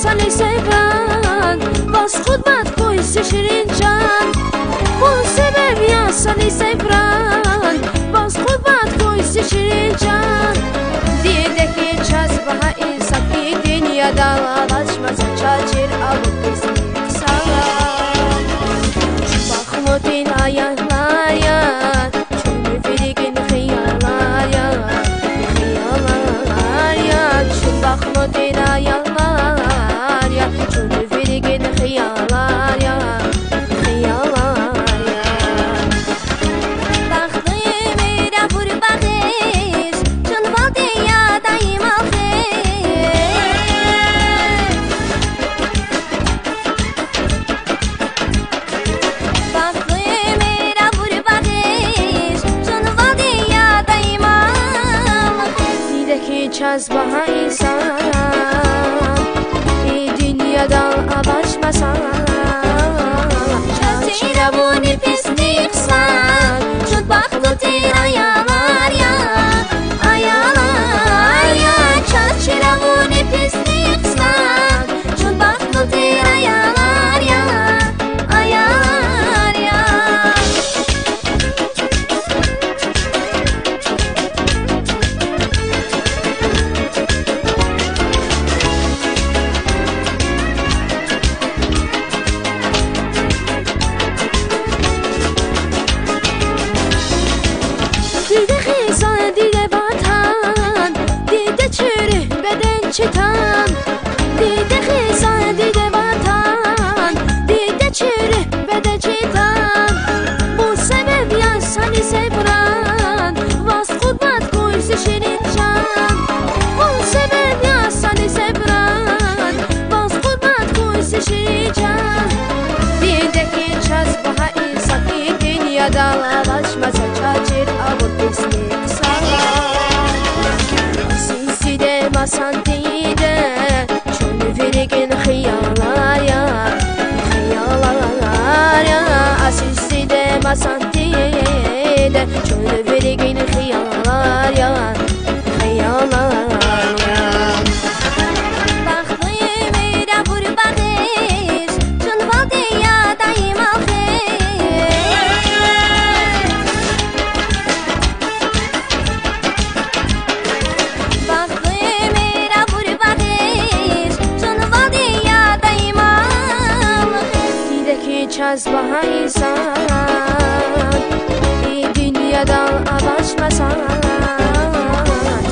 seni seven, bas xudmat qo'ysa shirin jon. Bu sebep ya seni seven, bas xudmat qo'ysa shirin jon. Dildeki cazbaha insan ki dünyada alışmasa çacır alıp ismini sana. Bakmudin ayaklar ya, çünkü firgin hıyarlar ya, hıyarlar ya. Çünkü bakmudin ayaklar ya, çünkü firgin hıyarlar ya, hıyarlar ya. Baktım ira vur bakış, çün valdi ya daim cazbaha insan, dünyadan alaşmasan. Çatıyla bu nefesini yıksan, çok baklı değil ayalar ya, ayalar ya. Çatıyla bu nefesini yıksan, çok baklı değil ayalar ya, ayalar ya. Dide xizan, dide vatan, dide çürü beden çıtan. Dide xizan, dide vatan, dide çürü beden çıtan. Bu sebep ya seni seviren, vas xudmat qo'ysa shirin jon. Bu sebep ya seni seviren, vas xudmat qo'ysa shirin jon. Dildeki cazbaha insan ki dünyada alışmasa çacır alıp ismini sana. Sinsi de masan değil de, çünkü firgin hıyarlar ya, hıyarlar ya. Sinsi de masan değil de, çünkü firgin hıyarlar ya, hıyarlar ya. Baktım ira vur bakış, çün valdi ya daim cazbaha insan, dünyadan alaşmasan.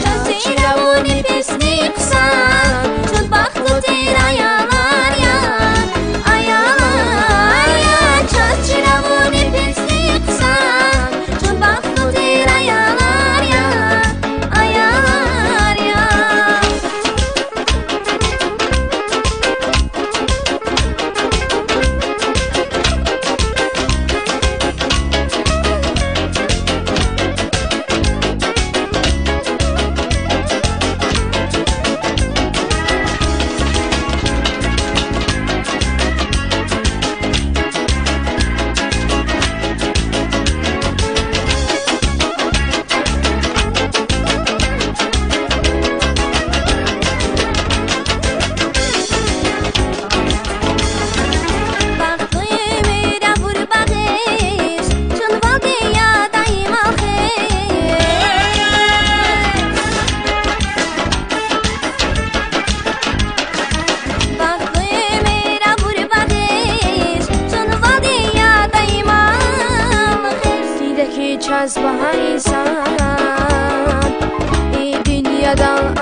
Çatıyla bu nefesini yıksan, çok baklı değil ayalar ya, ayalar ya. Çatıyla bu nefesini yıksan, çok baklı değil ayalar ya, ayalar ya. Cazbaha insan, dünyadan